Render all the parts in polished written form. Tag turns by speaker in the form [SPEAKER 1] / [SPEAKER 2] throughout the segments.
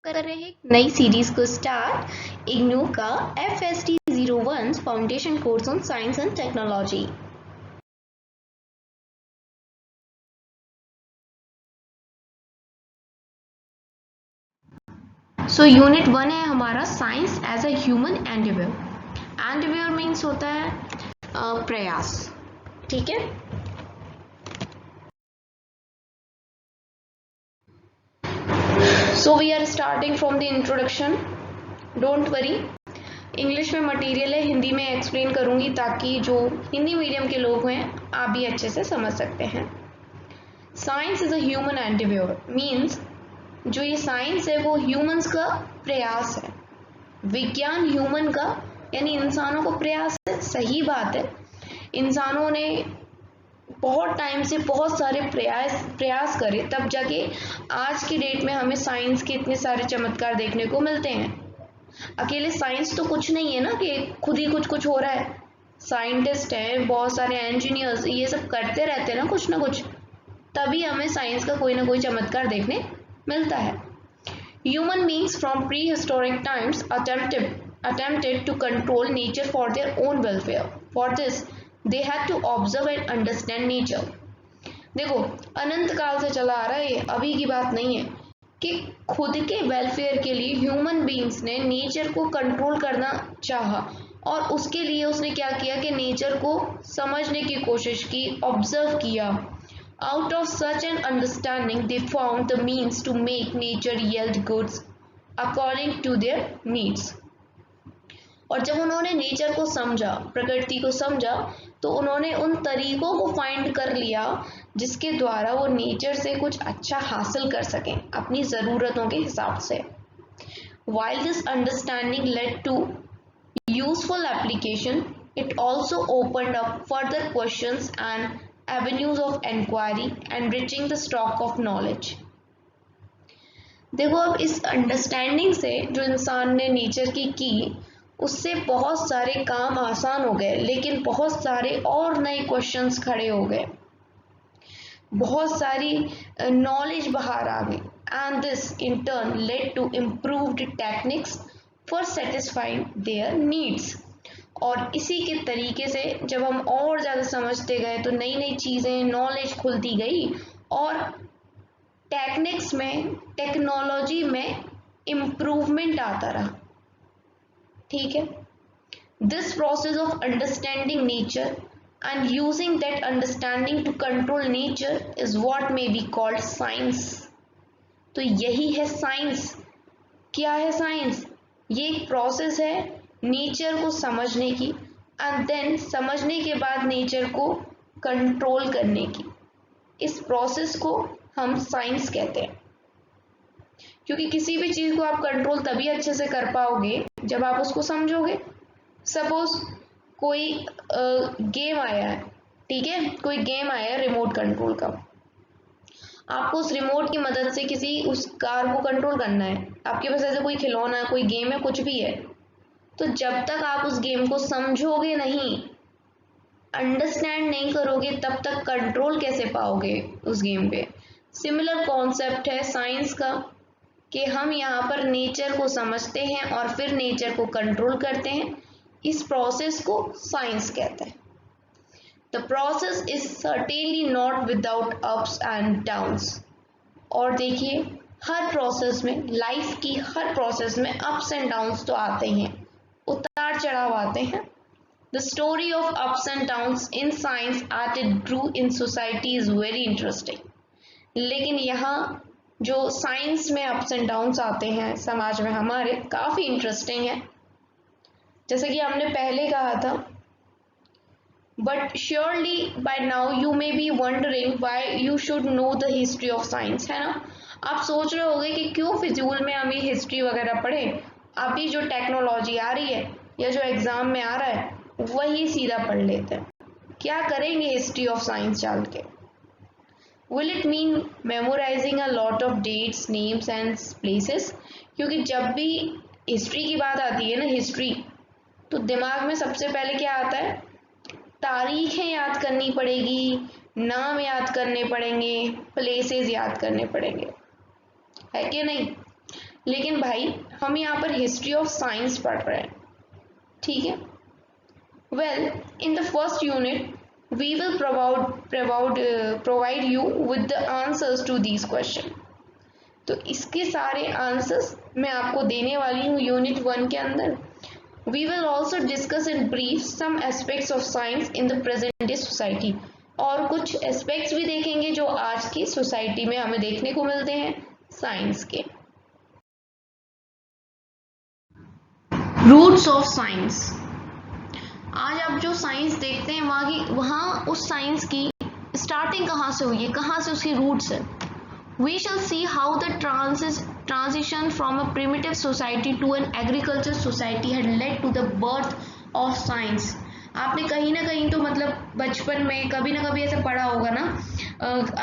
[SPEAKER 1] कर रहे हैं नई सीरीज को स्टार्ट इग्नू का FST 01 foundation course on science and technology. So unit 1 है हमारा science as a human endeavour. Endeavour means होता है प्रयास, ठीक है। So we are starting from the introduction. Don't worry, English में मटेरियल है, हिंदी में एक्सप्लेन करूंगी ताकि जो हिंदी मीडियम के लोग हैं आप भी अच्छे से समझ सकते हैं। Science is a human Endeavour means जो ये साइंस है वो ह्यूमंस का प्रयास है। विज्ञान ह्यूमन का यानी इंसानों का प्रयास है, सही बात है। इंसानों ने बहुत टाइम से बहुत सारे प्रयास करे तब जाके आज की डेट में हमें साइंस के इतने सारे चमत्कार देखने को मिलते हैं। अकेले साइंस तो कुछ नहीं है ना कि खुद ही कुछ हो रहा है। साइंटिस्ट हैं, बहुत सारे इंजीनियर्स, ये सब करते रहते हैं ना कुछ, तभी हमें साइंस का कोई ना कोई चमत्कार देखने मिलता है। Human beings from prehistoric times attempted to control nature for their own welfare. For this, they had to observe and understand nature. देखो, अनंत काल से चला आ रहा है, ये अभी की बात नहीं है कि खुद के वेलफेयर के लिए ह्यूमन बींग्स ने नेचर को कंट्रोल करना चाहा और उसके लिए उसने क्या किया कि नेचर को समझने की कोशिश की, ऑब्जर्व किया। Out of such an understanding, they found the means to make nature yield goods according to their needs. और जब उन्होंने नेचर को समझा, प्रकृति को समझा, तो उन्होंने उन तरीकों को फाइंड कर लिया जिसके द्वारा वो नेचर से कुछ अच्छा हासिल कर सकें अपनी ज़रूरतों के हिसाब से। While this understanding led to useful application, it also opened up further questions and avenues of enquiry, enriching the stock of knowledge. देखो, अब इस अंडरस्टैंडिंग से जो इंसान ने नेचर की उससे बहुत सारे काम आसान हो गए, लेकिन बहुत सारे और नए क्वेश्चंस खड़े हो गए, बहुत सारी नॉलेज बाहर आ गई। And this in turn led to improved techniques for satisfying their needs. और इसी के तरीके से जब हम और ज़्यादा समझते गए तो नई नई चीज़ें, नॉलेज खुलती गई और टेक्निक्स में, टेक्नोलॉजी में इम्प्रूवमेंट आता रहा, ठीक है। This process of understanding nature and using that understanding to control nature is what may be called science. तो यही है साइंस। क्या है साइंस? ये एक प्रोसेस है नेचर को समझने की एंड देन समझने के बाद नेचर को कंट्रोल करने की। इस प्रोसेस को हम साइंस कहते हैं, क्योंकि किसी भी चीज़ को आप कंट्रोल तभी अच्छे से कर पाओगे जब आप उसको समझोगे। सपोज कोई गेम आया है, ठीक है, कोई गेम आया है रिमोट कंट्रोल का। आपको उस रिमोट की मदद से किसी उस कार को कंट्रोल करना है। आपके पास ऐसे कोई खिलौना है, कोई गेम है, कुछ भी है, तो जब तक आप उस गेम को समझोगे नहीं, अंडरस्टैंड नहीं करोगे, तब तक कंट्रोल कैसे पाओगे उस गेम पे। सिमिलर कॉन्सेप्ट है साइंस का कि हम यहाँ पर नेचर को समझते हैं और फिर नेचर को कंट्रोल करते हैं। इस प्रोसेस को साइंस कहते हैं। The process is certainly not without ups and downs. और देखिए, हर प्रोसेस में, लाइफ की हर प्रोसेस में अप्स एंड डाउन्स तो आते हैं, उतार चढ़ाव आते हैं। The story of ups and downs in science at it grew in society is very interesting. लेकिन यहाँ जो साइंस में अप्स एंड डाउन्स आते हैं समाज में हमारे, काफ़ी इंटरेस्टिंग है। जैसे कि हमने पहले कहा था, but surely by now you may be wondering why you should know the history of science, है ना। आप सोच रहे होंगे कि क्यों फिजूल में हम ये हिस्ट्री वगैरह पढ़ें, अभी जो टेक्नोलॉजी आ रही है या जो एग्ज़ाम में आ रहा है वही सीधा पढ़ लेते हैं। क्या करेंगे हिस्ट्री ऑफ साइंस जान के? Will it mean memorising a lot of dates, names and places? क्योंकि जब भी हिस्ट्री की बात आती है ना, हिस्ट्री, तो दिमाग में सबसे पहले क्या आता है? तारीखें याद करनी पड़ेगी, नाम याद करने पड़ेंगे, प्लेसेस याद करने पड़ेंगे, है कि नहीं। लेकिन भाई हम यहाँ पर हिस्ट्री ऑफ साइंस पढ़ रहे हैं, ठीक है। Well, in the first unit we will provide you with the answers to these question। तो इसके सारे आंसर्स मैं आपको देने वाली हूँ यूनिट 1 के अंदर। We will also discuss in brief some aspects of science in the present day society। और कुछ एस्पेक्ट्स भी देखेंगे जो आज की सोसाइटी में हमें देखने को मिलते हैं साइंस के। Roots of science. आज आप जो साइंस देखते हैं वहाँ उस साइंस की स्टार्टिंग कहाँ से हुई है, कहाँ से उसकी रूट्स है। We shall see how the transition from a primitive society to an agricultural society had led to the birth of science। आपने कहीं ना कहीं तो मतलब बचपन में कभी ना कभी ऐसा पढ़ा होगा ना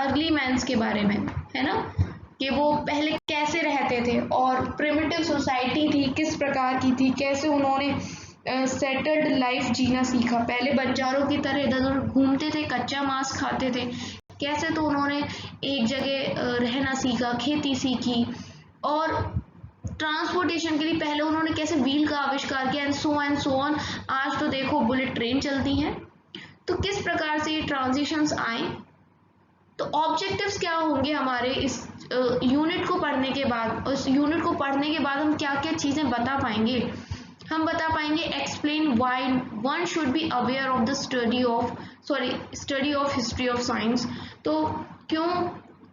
[SPEAKER 1] अर्ली मैन्स के बारे में, है ना, कि वो पहले कैसे रहते थे और प्रिमिटिव सोसाइटी थी किस प्रकार की थी, कैसे उन्होंने सेटल्ड लाइफ जीना सीखा। पहले बंजारों की तरह इधर उधर घूमते थे, कच्चा मांस खाते थे, कैसे तो उन्होंने एक जगह रहना सीखा, खेती सीखी, और ट्रांसपोर्टेशन के लिए पहले उन्होंने कैसे व्हील का आविष्कार किया, एंड सो ऑन। आज तो देखो बुलेट ट्रेन चलती हैं। तो किस प्रकार से ये ट्रांजिशंस आए, तो ऑब्जेक्टिव्स क्या होंगे हमारे इस यूनिट को पढ़ने के बाद। उस यूनिट को पढ़ने के बाद हम क्या क्या चीज़ें बता पाएंगे, हम बता पाएंगे explain why one should be aware of the study of history of science. तो क्यों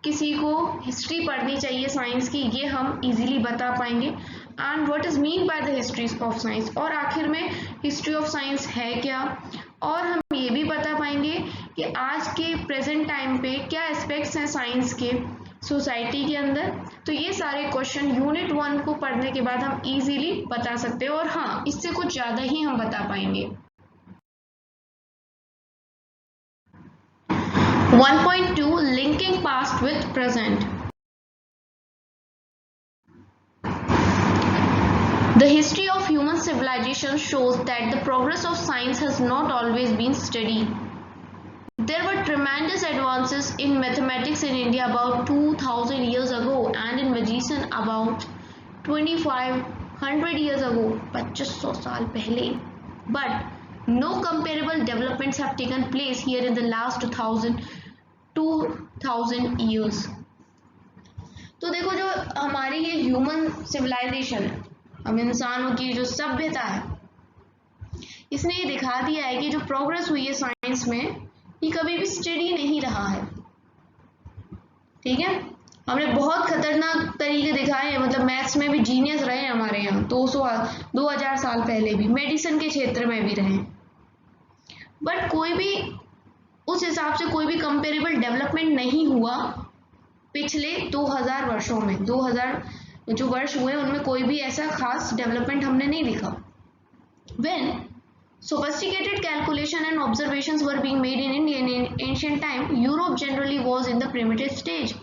[SPEAKER 1] किसी को हिस्ट्री पढ़नी चाहिए साइंस की, ये हम इजीली बता पाएंगे। And what is mean by the history of science, और आखिर में हिस्ट्री ऑफ साइंस है क्या। और हम ये भी बता पाएंगे कि आज के प्रेजेंट टाइम पे क्या एस्पेक्ट्स हैं साइंस के सोसाइटी के अंदर। तो ये सारे क्वेश्चन यूनिट 1 को पढ़ने के बाद हम इजीली बता सकते हैं, और हाँ, इससे कुछ ज़्यादा ही हम बता पाएंगे। 1.2 linking past with present. The history of human civilization shows that the progress of science has not always been steady. There were tremendous advances in mathematics in India about 2000 years ago and in medicine about 2500 years ago, 2500 साल पहले. But no comparable developments have taken place here in the last 2000 years. तो देखो जो हमारी ये human civilisation है, हम इंसानों की जो सभ्यता है, इसने ये दिखा दिया है कि जो प्रोग्रेस हुई है साइंस में ये कभी भी स्टडी नहीं रहा है। ठीक है, हमने बहुत खतरनाक तरीके दिखाए हैं, मतलब मैथ्स में भी जीनियस रहे हैं हमारे यहाँ 2000 साल पहले भी, मेडिसिन के क्षेत्र में भी रहे, बट कोई भी उस हिसाब से कोई भी कंपेरेबल डेवलपमेंट नहीं हुआ पिछले 2000 वर्षों में। 2000 जो वर्ष हुए उनमें कोई भी ऐसा खास डेवलपमेंट हमने नहीं देखा। When sophisticated calculation and observations were being made in India in ancient time, Europe generally was in the primitive stage।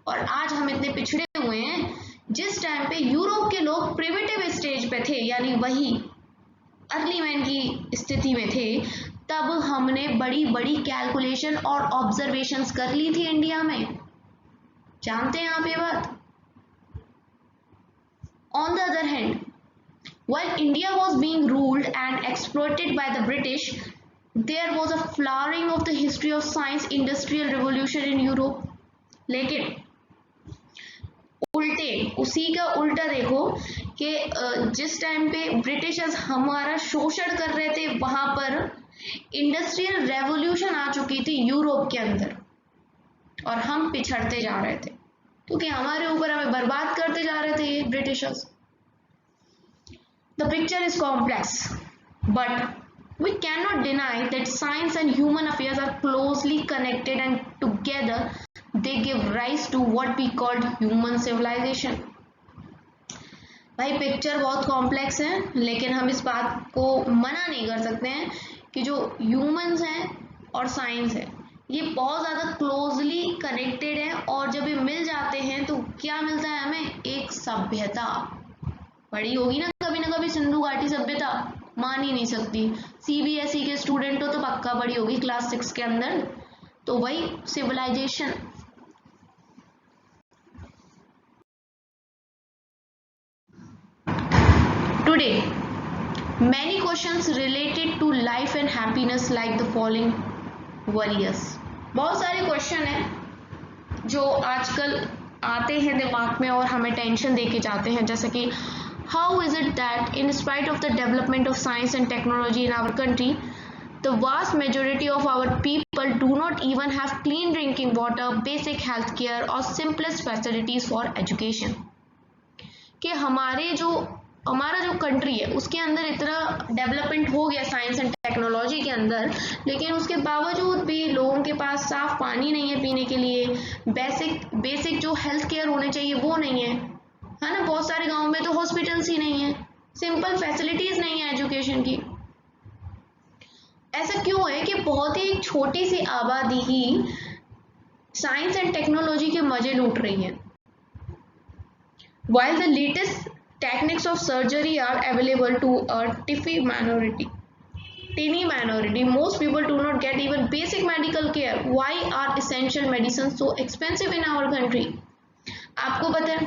[SPEAKER 1] और आज हम इतने पिछड़े हुए हैं, जिस टाइम पे यूरोप के लोग प्रिमिटिव स्टेज पे थे, यानी वही अर्ली मैन की स्थिति में थे, तब हमने बड़ी बड़ी कैलकुलेशन और ऑब्जर्वेशंस कर ली थी इंडिया में। जानते हैं आप ये बात। On the other hand, while India was being ruled and exploited by the British, there was a flowering of the history of science industrial revolution in Europe। लेकिन उल्टे, उसी का उल्टा देखो कि जिस टाइम पे ब्रिटिशर्स हमारा शोषण कर रहे थे, वहां पर इंडस्ट्रियल रेवोल्यूशन आ चुकी थी यूरोप के अंदर, और हम पिछड़ते जा रहे थे क्योंकि हमारे ऊपर हमें बर्बाद करते जा रहे थे ये Britishers. The picture is complex, but we cannot deny that science and human affairs are closely connected, and together they give rise to what we called human civilization। भाई पिक्चर बहुत कॉम्प्लेक्स है, लेकिन हम इस बात को मना नहीं कर सकते हैं कि जो ह्यूमंस हैं और साइंस है ये बहुत ज़्यादा क्लोजली कनेक्टेड है, और जब ये मिल जाते हैं तो क्या मिलता है हमें, एक सभ्यता। पढ़ी होगी ना कभी सिंधु घाटी सभ्यता, मान ही नहीं सकती। सीबीएसई के स्टूडेंट हो तो पक्का पढ़ी होगी क्लास 6 के अंदर। तो वही civilisation today many questions related to life and happiness like the following worries. बहुत सारे क्वेश्चन हैं जो आजकल आते हैं दिमाग में और हमें टेंशन दे के जाते हैं, जैसे कि how is it that in spite of the development of science and technology in our country the vast majority of our people do not even have clean drinking water, basic health care or simplest facilities for education. कि हमारा जो country है उसके अंदर इतना development हो गया science and technology के अंदर, लेकिन उसके बावजूद भी लोगों के पास साफ पानी नहीं है पीने के लिए, बेसिक जो हेल्थ केयर होने चाहिए वो नहीं है ना। बहुत सारे गाँव में तो हॉस्पिटल्स ही नहीं है, सिंपल फैसिलिटीज नहीं है एजुकेशन की। ऐसा क्यों है कि बहुत ही छोटी सी आबादी ही साइंस एंड टेक्नोलॉजी के मजे लूट रही है। While the latest techniques of surgery are available to a teeny minority, most people do not get even basic medical care. Why are essential medicines so expensive in our country? आपको पता है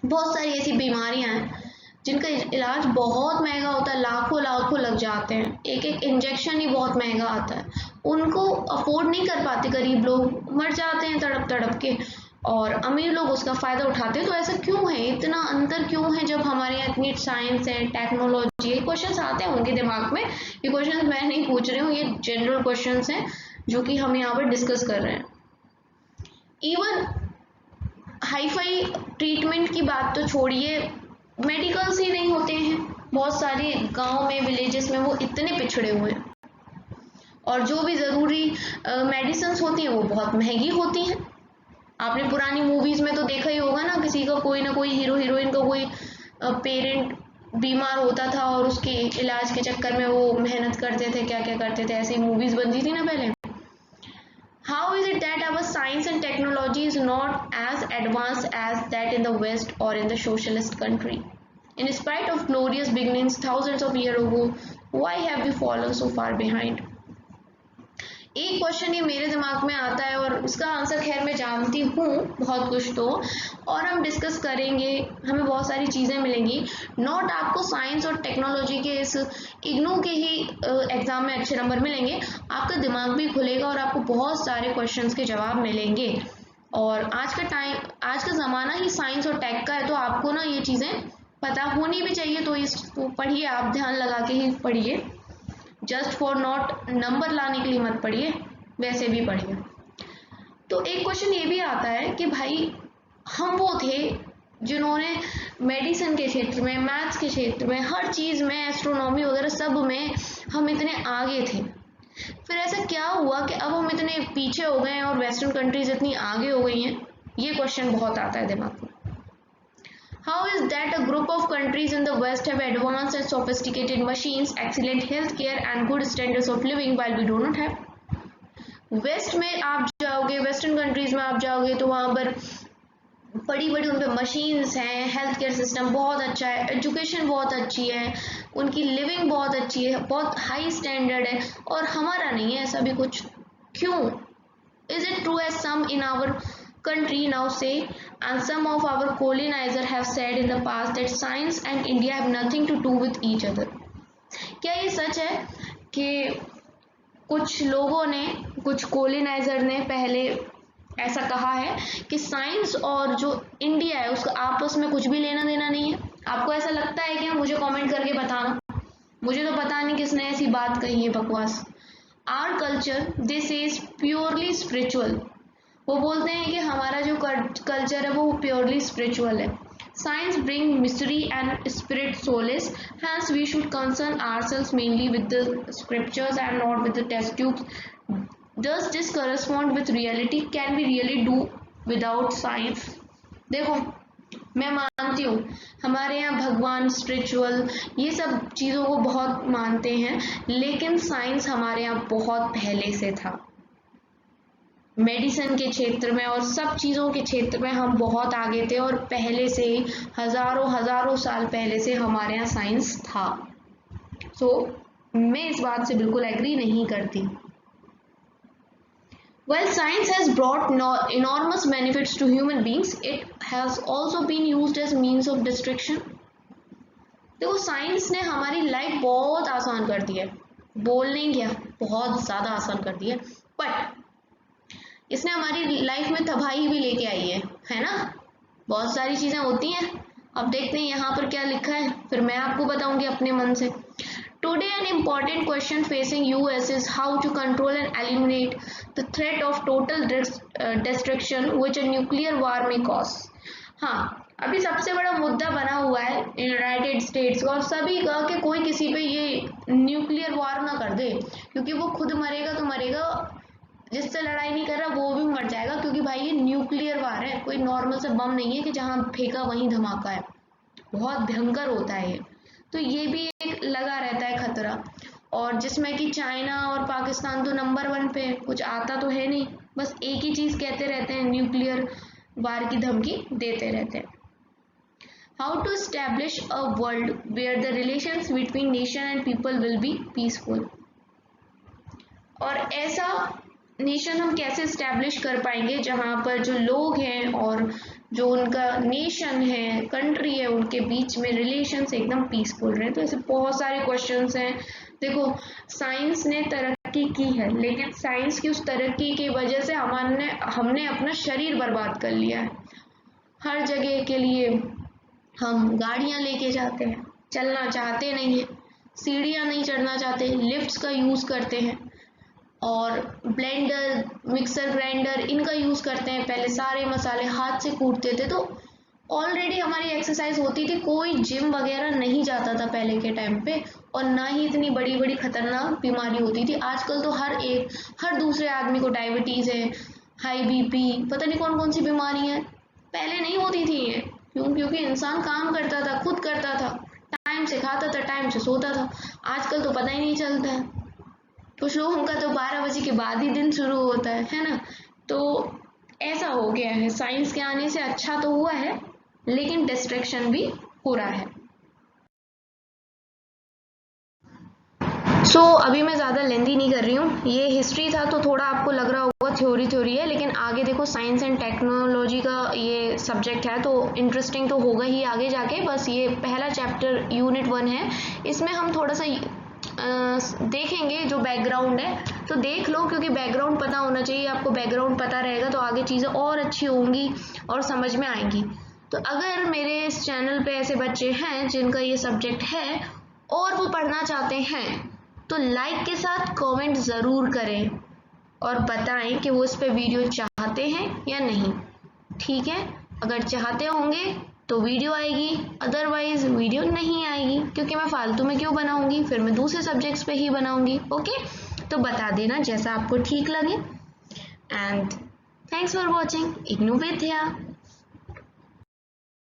[SPEAKER 1] बहुत सारी ऐसी बीमारियां हैं जिनका इलाज बहुत महंगा होता है, लाखों लग जाते हैं, एक इंजेक्शन ही बहुत महंगा आता है, उनको अफोर्ड नहीं कर पाते, गरीब लोग मर जाते हैं तड़प के और अमीर लोग उसका फ़ायदा उठाते हैं। तो ऐसा क्यों है, इतना अंतर क्यों है जब हमारे यहाँ इतनी साइंस है टेक्नोलॉजी है? क्वेश्चन आते होंगे दिमाग में, ये क्वेश्चन मैं नहीं पूछ रही हूँ, ये जनरल क्वेश्चन हैं जो कि हम यहाँ पर डिस्कस कर रहे हैं। इवन हाईफाई ट्रीटमेंट की बात तो छोड़िए, मेडिकल्स ही नहीं होते हैं बहुत सारे गांव में, विलेजेस में, वो इतने पिछड़े हुए हैं और जो भी ज़रूरी मेडिसिन्स होती हैं वो बहुत महंगी होती हैं। आपने पुरानी मूवीज़ में तो देखा ही होगा ना, किसी का कोई ना कोई हीरो हीरोइन का कोई पेरेंट बीमार होता था और उसके इलाज के चक्कर में वो मेहनत करते थे, क्या क्या करते थे, ऐसी मूवीज़ बनती थी ना पहले। How is it that our science and technology is not as advanced as that in the West or in the socialist country? In spite of glorious beginnings thousands of years ago, why have we fallen so far behind? एक question ये मेरे दिमाग में आता है और उसका answer खैर मैं जानती हूँ बहुत कुछ तो, और हम डिस्कस करेंगे, हमें बहुत सारी चीज़ें मिलेंगी। नॉट आपको साइंस और टेक्नोलॉजी के इस इग्नू के ही एग्ज़ाम में अच्छे नंबर मिलेंगे, आपका दिमाग भी खुलेगा और आपको बहुत सारे क्वेश्चंस के जवाब मिलेंगे। और आज का ज़माना ही साइंस और टेक का है, तो आपको ना ये चीज़ें पता होनी भी चाहिए। तो इसको पढ़िए, आप ध्यान लगा के ही पढ़िए, जस्ट फॉर नॉट नंबर लाने के लिए मत पढ़िए, वैसे भी पढ़िए। तो एक क्वेश्चन ये भी आता है कि भाई हम वो थे जिन्होंने मेडिसिन के क्षेत्र में, मैथ्स के क्षेत्र में, हर चीज़ में, एस्ट्रोनॉमी वगैरह सब में हम इतने आगे थे, फिर ऐसा क्या हुआ कि अब हम इतने पीछे हो गए हैं और वेस्टर्न कंट्रीज इतनी आगे हो गई हैं? ये क्वेश्चन बहुत आता है दिमाग में। How is that a group of countries in the West have advanced and sophisticated machines, excellent health care and good standards of living while we do not have? West में आप जाओगे, वेस्टर्न कंट्रीज में आप जाओगे तो वहाँ पर बड़ी उन पर मशीन्स हैं, हेल्थ केयर सिस्टम बहुत अच्छा है, एजुकेशन बहुत अच्छी है, उनकी लिविंग बहुत अच्छी है, बहुत हाई स्टैंडर्ड है, और हमारा नहीं है ऐसा भी कुछ। क्यों? Is it true as some in our country now say, and some of our colonizers have said in the past that science and India have nothing to do with each other? क्या ये सच है कि कुछ लोगों ने, कुछ coloniser ने पहले ऐसा कहा है कि साइंस और जो इंडिया है उसका आपस में कुछ भी लेना देना नहीं है? आपको ऐसा लगता है क्या? मुझे कमेंट करके बताना, मुझे तो पता नहीं किसने ऐसी बात कही है, बकवास। Our culture this is purely spiritual, वो बोलते हैं कि हमारा जो कल्चर है वो प्योरली स्पिरिचुअल है। Science bring mystery and spirit souls, hence we should concern ourselves mainly with the scriptures and not with the test tubes. Does this correspond with reality? Can we really do without science? देखो, मैं मानती हूँ हमारे यहाँ भगवान, spiritual, ये सब चीज़ों को बहुत मानते हैं, लेकिन साइंस हमारे यहाँ बहुत पहले से था। मेडिसिन के क्षेत्र में और सब चीज़ों के क्षेत्र में हम बहुत आगे थे, और पहले से ही हज़ारों साल पहले से हमारे यहाँ साइंस था। सो मैं इस बात से बिल्कुल एग्री नहीं करती। While science has brought enormous benefits to human beings, it has also been used as means of destruction. देखो साइंस ने हमारी लाइफ बहुत आसान कर दी है, बोल नहीं किया, बहुत ज़्यादा आसान कर दी है, बट इसने हमारी लाइफ में तबाही भी लेके आई है ना। बहुत सारी चीज़ें होती हैं। अब देखते हैं यहाँ पर क्या लिखा है, फिर मैं आपको बताऊंगी अपने मन से। Today, an important question facing US is how to control and eliminate the threat of total destruction which a nuclear war may cause. हाँ, अभी सबसे बड़ा मुद्दा बना हुआ है यूनाइटेड स्टेट्स का और सभी का कि कोई किसी पे ये न्यूक्लियर वॉर ना कर दे, क्योंकि वो खुद मरेगा तो मरेगा, जिससे लड़ाई नहीं कर रहा वो भी मर जाएगा, क्योंकि भाई ये न्यूक्लियर वार है, कोई नॉर्मल से बम नहीं है कि जहाँ फेंका वहीं धमाका है, बहुत भयंकर होता है ये। तो ये भी एक लगा रहता है खतरा, और जिसमें कि चाइना और पाकिस्तान तो नंबर 1 पे, कुछ आता तो है नहीं, बस एक ही चीज़ कहते रहते हैं, न्यूक्लियर वार की धमकी देते रहते हैं। How to establish a world where the relations between nation and people will be peaceful. और ऐसा नेशन हम कैसे इस्टेब्लिश कर पाएंगे जहाँ पर जो लोग हैं और जो उनका नेशन है, कंट्री है, उनके बीच में रिलेशंस एकदम पीसफुल रहे। तो ऐसे बहुत सारे क्वेश्चंस हैं। देखो साइंस ने तरक्की की है, लेकिन साइंस की उस तरक्की की वजह से हमने अपना शरीर बर्बाद कर लिया है। हर जगह के लिए हम गाड़ियाँ लेके जाते हैं, चलना चाहते नहीं है, सीढ़ियाँ नहीं चढ़ना चाहते, लिफ्ट्स का यूज़ करते हैं, और ब्लेंडर, मिक्सर ग्राइंडर इनका यूज़ करते हैं। पहले सारे मसाले हाथ से कूटते थे, तो ऑलरेडी हमारी एक्सरसाइज होती थी, कोई जिम वगैरह नहीं जाता था पहले के टाइम पे, और ना ही इतनी बड़ी बड़ी खतरनाक बीमारी होती थी। आजकल तो हर दूसरे आदमी को डायबिटीज़ है, हाई बीपी, पता नहीं कौन कौन सी बीमारी है, पहले नहीं होती थी ये। क्यों? क्योंकि इंसान काम करता था, खुद करता था, टाइम से खाता था, टाइम से सोता था। आजकल तो पता ही नहीं चलता है, कुछ लोगों का तो 12 बजे के बाद ही दिन शुरू होता है ना। तो ऐसा हो गया है, साइंस के आने से अच्छा तो हुआ है, लेकिन डिस्ट्रैक्शन भी हो रहा है। अभी मैं ज़्यादा लेंदी नहीं कर रही हूँ, ये हिस्ट्री था तो थोड़ा आपको लग रहा होगा थ्योरी है, लेकिन आगे देखो साइंस एंड टेक्नोलॉजी का ये सब्जेक्ट है, तो इंटरेस्टिंग तो होगा ही आगे जाके। बस ये पहला चैप्टर यूनिट 1 है, इसमें हम थोड़ा सा देखेंगे जो बैकग्राउंड है, तो देख लो, क्योंकि बैकग्राउंड पता होना चाहिए आपको। बैकग्राउंड पता रहेगा तो आगे चीज़ें और अच्छी होंगी और समझ में आएंगी। तो अगर मेरे इस चैनल पे ऐसे बच्चे हैं जिनका ये सब्जेक्ट है और वो पढ़ना चाहते हैं, तो लाइक के साथ कमेंट ज़रूर करें और बताएं कि वो इस पे वीडियो चाहते हैं या नहीं। ठीक है, अगर चाहते होंगे तो वीडियो आएगी, अदरवाइज वीडियो नहीं आएगी, क्योंकि मैं फालतू में क्यों बनाऊंगी, फिर मैं दूसरे सब्जेक्ट्स पे ही बनाऊंगी। ओके, तो बता देना जैसा आपको ठीक लगे। And thanks for watching IGNOU Vidya.